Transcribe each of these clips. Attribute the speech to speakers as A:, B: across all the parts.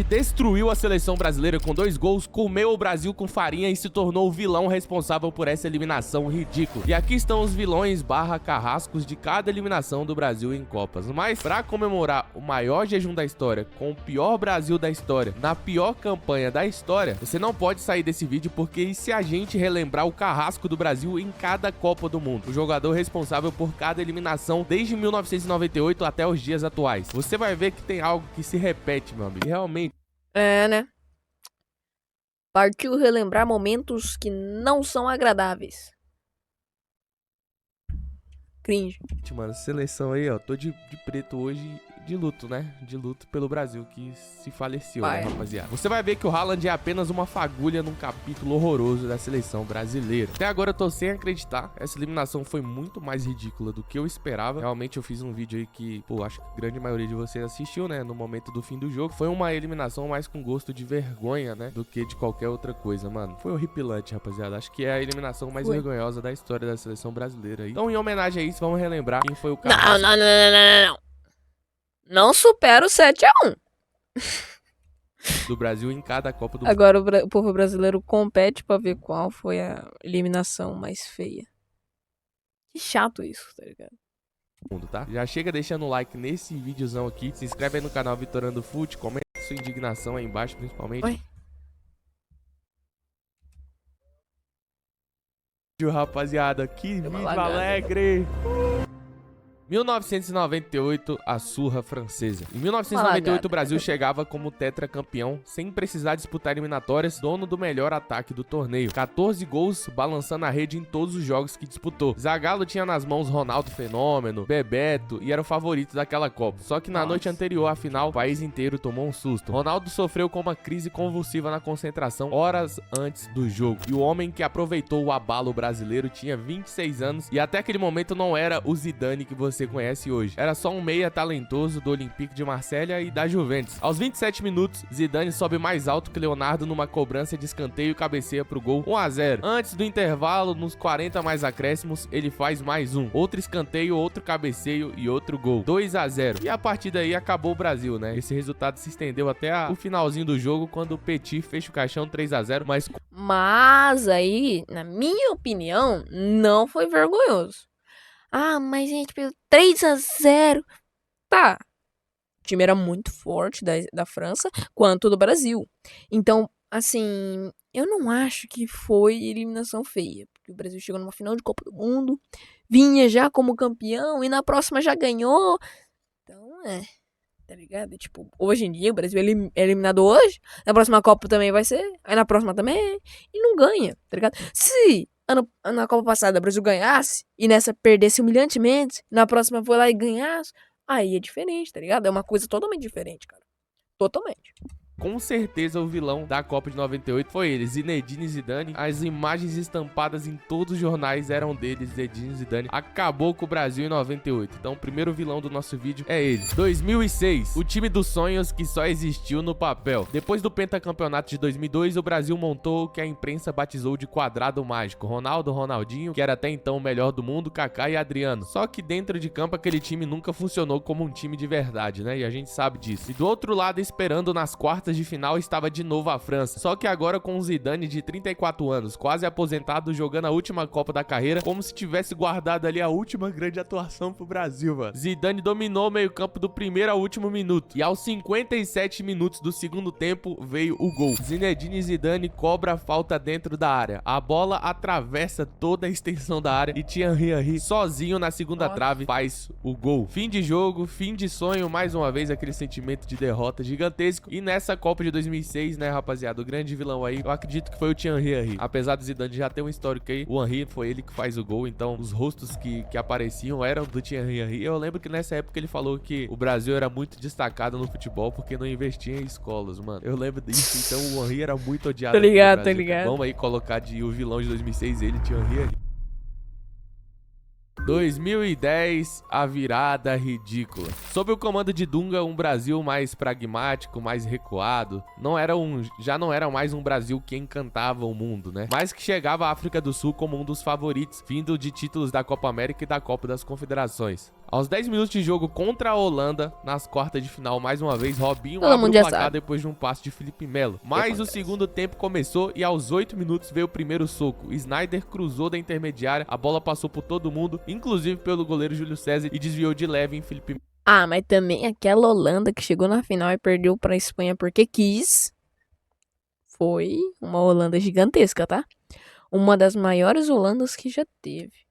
A: destruiu a seleção brasileira com 2 gols, comeu o Brasil com farinha e se tornou o vilão responsável por essa eliminação ridícula. E aqui estão os vilões barra carrascos de cada eliminação do Brasil em Copas. Mas para comemorar o maior jejum da história, com o pior Brasil da história, na pior campanha da história, você não pode sair desse vídeo, porque e se a gente relembrar o carrasco do Brasil em cada Copa do Mundo, o jogador responsável por cada eliminação desde 1998 até os dias atuais, você vai ver que tem algo que se repete, meu amigo. Realmente.
B: É, né? Partiu relembrar momentos que não são agradáveis. Cringe.
A: Mano, seleção aí, ó. Tô de preto hoje, de luto, né? De luto pelo Brasil que se faleceu, né, rapaziada? Você vai ver que o Haaland é apenas uma fagulha num capítulo horroroso da seleção brasileira. Até agora eu tô sem acreditar. Essa eliminação foi muito mais ridícula do que eu esperava. Realmente eu fiz um vídeo aí que, pô, acho que a grande maioria de vocês assistiu, né? No momento do fim do jogo. Foi uma eliminação mais com gosto de vergonha, né? Do que de qualquer outra coisa, mano. Foi horripilante, rapaziada. Acho que é a eliminação mais vergonhosa da história da seleção brasileira aí. Então, em homenagem a isso, vamos relembrar quem foi o cara.
B: Não. Não supera o 7-1.
A: Do Brasil em cada Copa do Mundo.
B: Agora o povo brasileiro compete pra ver qual foi a eliminação mais feia. Que chato isso, tá ligado?
A: Tá? Já chega deixando o like nesse videozão aqui. Se inscreve aí no canal Vitorando Fute. Comenta sua indignação aí embaixo, principalmente.
B: Oi?
A: Rapaziada, que vídeo alegre! 1998, a surra francesa. Em 1998, o Brasil chegava como tetracampeão, sem precisar disputar eliminatórias, dono do melhor ataque do torneio. 14 gols, balançando a rede em todos os jogos que disputou. Zagallo tinha nas mãos Ronaldo Fenômeno, Bebeto e era o favorito daquela Copa. Só que na noite anterior à final, o país inteiro tomou um susto. Ronaldo sofreu com uma crise convulsiva na concentração horas antes do jogo. E o homem que aproveitou o abalo brasileiro tinha 26 anos e até aquele momento não era o Zidane que você conhece hoje. Era só um meia talentoso do Olympique de Marselha e da Juventus. Aos 27 minutos, Zidane sobe mais alto que Leonardo numa cobrança de escanteio e cabeceia pro gol 1-0. Antes do intervalo, nos 40 mais acréscimos, ele faz mais um. Outro escanteio, outro cabeceio e outro gol. 2-0. E a partir daí acabou o Brasil, né? Esse resultado se estendeu até o finalzinho do jogo, quando o Petit fecha o caixão 3-0,
B: mas aí, na minha opinião, não foi vergonhoso. Ah, mas gente, 3-0. Tá. O time era muito forte da França, quanto do Brasil. Então, assim, eu não acho que foi eliminação feia. Porque o Brasil chegou numa final de Copa do Mundo, vinha já como campeão e na próxima já ganhou. Então, tá ligado? Tipo, hoje em dia o Brasil é eliminado hoje, na próxima Copa também vai ser, aí na próxima também, e não ganha, tá ligado? Se na Copa passada o Brasil ganhasse, e nessa perdesse humilhantemente, na próxima foi lá e ganhasse, aí é diferente, tá ligado? É uma coisa totalmente diferente, cara. Totalmente.
A: Com certeza o vilão da Copa de 98 foi ele, Zinedine Zidane. As imagens estampadas em todos os jornais eram dele, Zinedine Zidane. Acabou com o Brasil em 98. Então o primeiro vilão do nosso vídeo é ele. 2006, o time dos sonhos que só existiu no papel. Depois do pentacampeonato de 2002, o Brasil montou o que a imprensa batizou de quadrado mágico. Ronaldo, Ronaldinho, que era até então o melhor do mundo, Kaká e Adriano. Só que dentro de campo aquele time nunca funcionou como um time de verdade, né? E a gente sabe disso. E do outro lado, esperando nas quartas de final, estava de novo a França, só que agora com o Zidane de 34 anos, quase aposentado, jogando a última Copa da carreira, como se tivesse guardado ali a última grande atuação pro Brasil, mano. Zidane dominou o meio-campo do primeiro ao último minuto, e aos 57 minutos do segundo tempo veio o gol. Zinedine Zidane cobra a falta dentro da área, a bola atravessa toda a extensão da área e Thierry Henry sozinho na segunda trave faz o gol. Fim de jogo, fim de sonho, mais uma vez aquele sentimento de derrota gigantesco. E nessa Copa de 2006, né, rapaziada, o grande vilão aí, eu acredito que foi o Thierry Henry. Apesar do Zidane já ter um histórico aí, o Henry foi ele que faz o gol, então os rostos que apareciam eram do Thierry Henry. Eu lembro que nessa época ele falou que o Brasil era muito destacado no futebol porque não investia em escolas, mano. Eu lembro disso, então o Henry era muito odiado.
B: Tô ligado, tô ligado.
A: Vamos aí colocar de o vilão de 2006, ele, Thierry Henry. 2010, a virada ridícula. Sob o comando de Dunga, um Brasil mais pragmático, mais recuado, já não era mais um Brasil que encantava o mundo, né? Mas que chegava à África do Sul como um dos favoritos, vindo de títulos da Copa América e da Copa das Confederações. Aos 10 minutos de jogo contra a Holanda, nas quartas de final, mais uma vez, Robinho
B: Todo
A: abre
B: mundo
A: o
B: já
A: placar
B: sabe.
A: depois de um passe de Felipe Melo. Mas o
B: acontece?
A: segundo tempo começou e aos 8 minutos veio o primeiro soco. Sneijder cruzou da intermediária, a bola passou por todo mundo, inclusive pelo goleiro Júlio César, e desviou de leve em Felipe Melo.
B: Ah, mas também aquela Holanda que chegou na final e perdeu pra Espanha porque quis. Foi uma Holanda gigantesca, tá? Uma das maiores Holandas que já teve.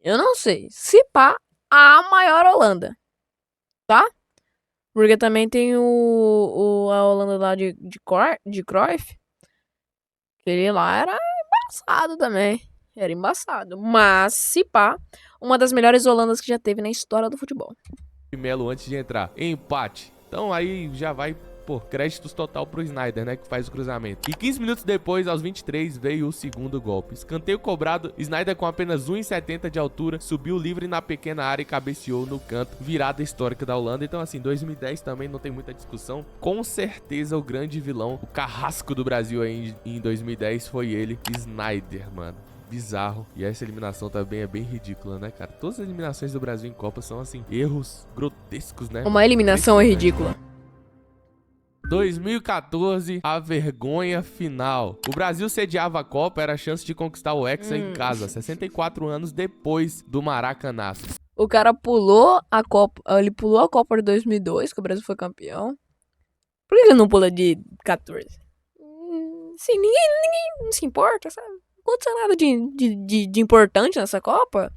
B: Eu não sei, se pá, a maior Holanda, tá? Porque também tem a Holanda lá de Cruyff, que ele lá era embaçado também. Era embaçado. Mas, se pá, uma das melhores Holandas que já teve na história do futebol.
A: Melo antes de entrar. Empate. Então aí já vai, pô, créditos total pro Sneijder, né, que faz o cruzamento. E 15 minutos depois, aos 23, veio o segundo golpe. Escanteio cobrado, Sneijder com apenas 1,70 de altura, subiu livre na pequena área e cabeceou no canto. Virada histórica da Holanda. Então assim, 2010 também não tem muita discussão. Com certeza o grande vilão, o carrasco do Brasil aí em 2010 foi ele, Sneijder, mano. Bizarro. E essa eliminação também é bem ridícula, né, cara? Todas as eliminações do Brasil em Copa são, assim, erros grotescos, né?
B: Uma eliminação é ridícula.
A: 2014, a vergonha final. O Brasil sediava a Copa, era a chance de conquistar o Hexa em casa, 64 anos depois do Maracanaço.
B: O cara pulou a Copa, ele pulou a Copa de 2002, que o Brasil foi campeão. Por que ele não pula de 14? Sim, ninguém não se importa, sabe? Não aconteceu nada de importante nessa Copa.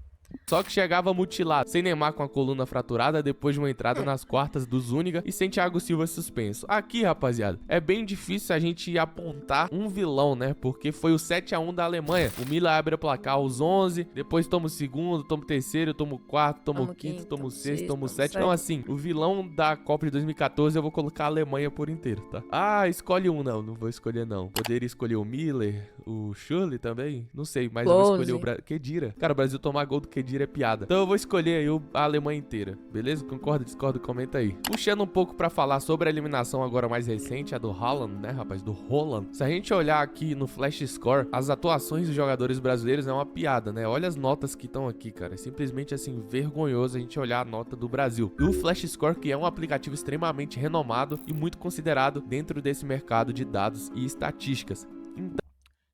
A: Só que chegava mutilado, sem Neymar com a coluna fraturada depois de uma entrada nas quartas do Zúñiga e sem Thiago Silva suspenso. Aqui, rapaziada, é bem difícil a gente apontar um vilão, né? Porque foi o 7-1 da Alemanha. O Milan abre o placar aos 11, depois toma o segundo, toma o terceiro, toma o quarto, toma o quinto, toma o sexto, toma o sétimo. Então assim, o vilão da Copa de 2014 eu vou colocar a Alemanha por inteiro, tá? Ah, escolhe um. Não vou escolher não. Poderia escolher o Miller, o Schürrle também? Não sei, mas eu vou escolher o Khedira. Cara, o Brasil tomar gol do Khedira é piada. Então eu vou escolher aí a Alemanha inteira, beleza? Concorda, discorda, comenta aí. Puxando um pouco pra falar sobre a eliminação agora mais recente, a do Haaland, né, rapaz? Do Haaland. Se a gente olhar aqui no Flash Score, as atuações dos jogadores brasileiros é uma piada, né? Olha as notas que estão aqui, cara. É simplesmente, assim, vergonhoso a gente olhar a nota do Brasil. E o Flash Score, que é um aplicativo extremamente renomado e muito considerado dentro desse mercado de dados e estatísticas.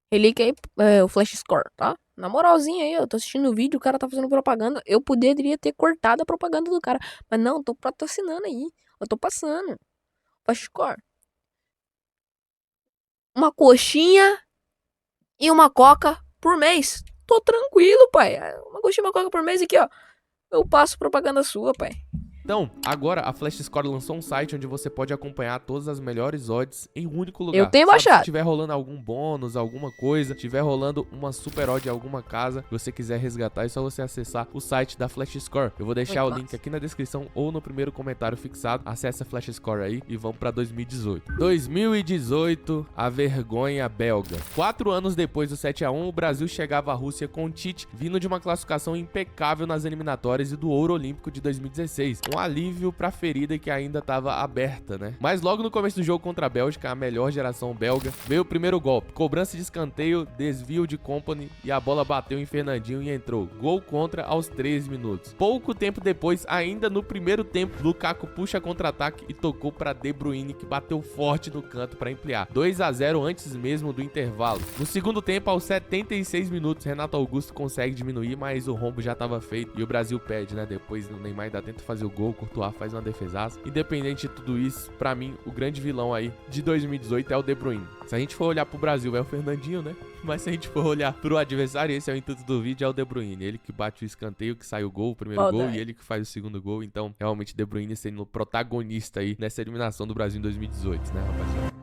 B: Ele quer o Flash Score, tá? Na moralzinha aí, eu tô assistindo o vídeo, o cara tá fazendo propaganda. Eu poderia ter cortado a propaganda do cara. Mas não, tô patrocinando aí. Eu tô passando. Flash Score. Uma coxinha e uma coca por mês. Tô tranquilo, pai. Uma coxinha e uma coca por mês aqui, ó. Eu passo propaganda sua, pai.
A: Então, agora a Flash Score lançou um site onde você pode acompanhar todas as melhores odds em um único lugar.
B: Eu tenho
A: Sabe,
B: baixado.
A: se tiver rolando algum bônus, alguma coisa, tiver rolando uma super odd em alguma casa, que você quiser resgatar, é só você acessar o site da Flash Score. Eu vou deixar o link aqui na descrição ou no primeiro comentário fixado. Acesse a Flash Score aí e vamos pra 2018. 2018, a vergonha belga. 4 anos depois do 7-1, o Brasil chegava à Rússia com o Tite, vindo de uma classificação impecável nas eliminatórias e do ouro olímpico de 2016. Um alívio pra ferida que ainda tava aberta, né? Mas logo no começo do jogo contra a Bélgica, a melhor geração belga, veio o primeiro golpe. Cobrança de escanteio, desvio de Kompany e a bola bateu em Fernandinho e entrou. Gol contra aos 13 minutos. Pouco tempo depois, ainda no primeiro tempo, Lukaku puxa contra-ataque e tocou pra De Bruyne, que bateu forte no canto pra ampliar. 2-0 antes mesmo do intervalo. No segundo tempo, aos 76 minutos, Renato Augusto consegue diminuir, mas o rombo já tava feito e o Brasil perde, né? Depois o Neymar ainda tenta fazer o gol, o Courtois faz uma defesaça. Independente de tudo isso, pra mim, o grande vilão aí de 2018 é o De Bruyne. Se a gente for olhar pro Brasil, é o Fernandinho, né? Mas se a gente for olhar pro adversário, esse é o intuito do vídeo, é o De Bruyne. Ele que bate o escanteio, que sai o gol, o primeiro gol, e ele que faz o segundo gol. Então, realmente, De Bruyne sendo o protagonista aí nessa eliminação do Brasil em 2018, né, rapaziada?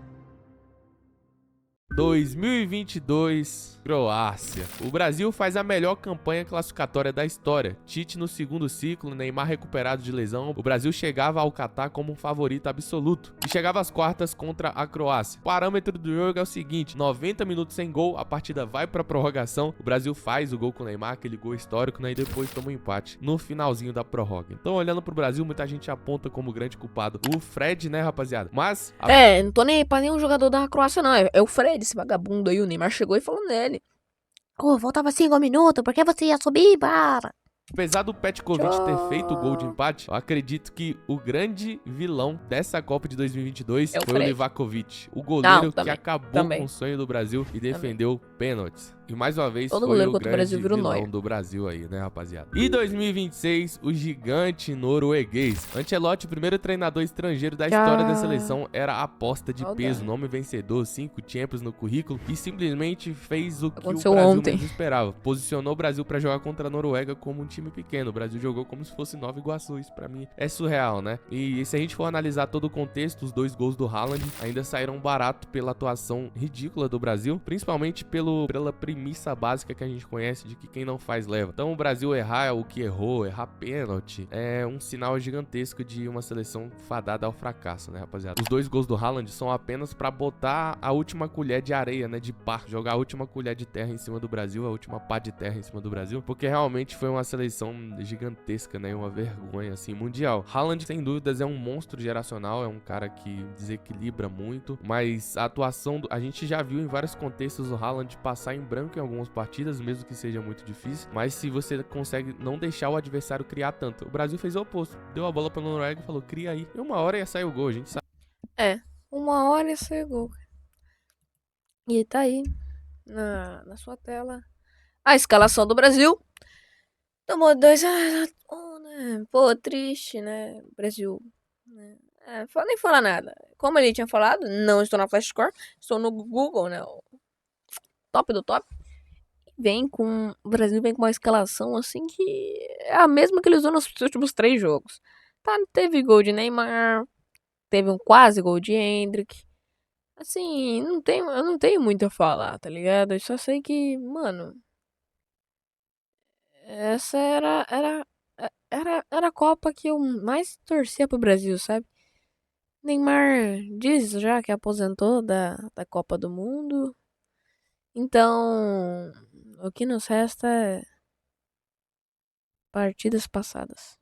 A: 2022, Croácia. O Brasil faz a melhor campanha classificatória da história. Tite no segundo ciclo, Neymar recuperado de lesão. O Brasil chegava ao Catar como um favorito absoluto e chegava às quartas contra a Croácia. O parâmetro do jogo é o seguinte: 90 minutos sem gol, a partida vai pra prorrogação. O Brasil faz o gol com o Neymar, aquele gol histórico, né? E depois toma um empate no finalzinho da prorroga. Então, olhando pro Brasil, muita gente aponta como grande culpado o Fred, né, rapaziada? Mas
B: não tô nem aí pra nenhum jogador da Croácia, não. É o Fred, esse vagabundo aí. O Neymar chegou e falou nele. Faltava 5 minutos, por que você ia subir, para?
A: Apesar do Petkovic ter feito o gol de
B: Tchau.
A: empate, eu acredito que o grande vilão dessa Copa de 2022
B: É o
A: foi o
B: Fred.
A: Livakovic, o
B: Não,
A: goleiro que
B: também.
A: acabou com
B: Também.
A: o sonho do Brasil e defendeu pênaltis. E mais uma vez
B: Todo
A: foi
B: goleiro
A: o
B: contra o Brasil
A: grande
B: vira o
A: vilão
B: Neuer.
A: do Brasil aí, né, rapaziada? E 2026, o gigante norueguês. Ancelotti, o primeiro treinador estrangeiro da história da
B: Tchau.
A: seleção, era aposta de
B: Saudade.
A: peso, nome vencedor, 5 Champions no currículo e simplesmente fez o que o
B: Aconteceu
A: Brasil
B: ontem.
A: menos esperava. Posicionou o Brasil pra jogar contra a Noruega como um time pequeno. O Brasil jogou como se fosse Nova Iguaçu. Isso pra mim é surreal, né? E se a gente for analisar todo o contexto, os 2 gols do Haaland ainda saíram barato pela atuação ridícula do Brasil, principalmente pela premissa básica que a gente conhece de que quem não faz leva. Então o Brasil errar o que errou, errar pênalti, é um sinal gigantesco de uma seleção fadada ao fracasso, né, rapaziada? Os 2 gols do Haaland são apenas pra botar a última colher de areia, né, de pá, jogar a última colher de terra em cima do Brasil, a última pá de terra em cima do Brasil, porque realmente foi uma seleção gigantesca, né, uma vergonha, assim, mundial. Haaland, sem dúvidas, é um monstro geracional, é um cara que desequilibra muito, mas a atuação, a gente já viu em vários contextos o Haaland passar em branco em algumas partidas, mesmo que seja muito difícil, mas se você consegue não deixar o adversário criar tanto. O Brasil fez o oposto, deu a bola pra Noruega e falou, cria aí. E uma hora ia sair o gol, a gente sabe.
B: É, 1 hora e saiu gol. E tá aí, na sua tela, a escalação do Brasil. Tomou 2-1, né? Pô, triste, né? Brasil, né? Nem falar nada. Como ele tinha falado, não estou na Flash Score, estou no Google, né? O top do top. O Brasil vem com uma escalação assim que é a mesma que ele usou nos últimos 3 jogos. Tá, teve gol de Neymar, teve um quase gol de Endrick. Assim, eu não tenho muito a falar, tá ligado? Eu só sei que, mano, essa era a Copa que eu mais torcia pro Brasil, sabe? Neymar diz já que aposentou da Copa do Mundo. Então, o que nos resta é partidas passadas.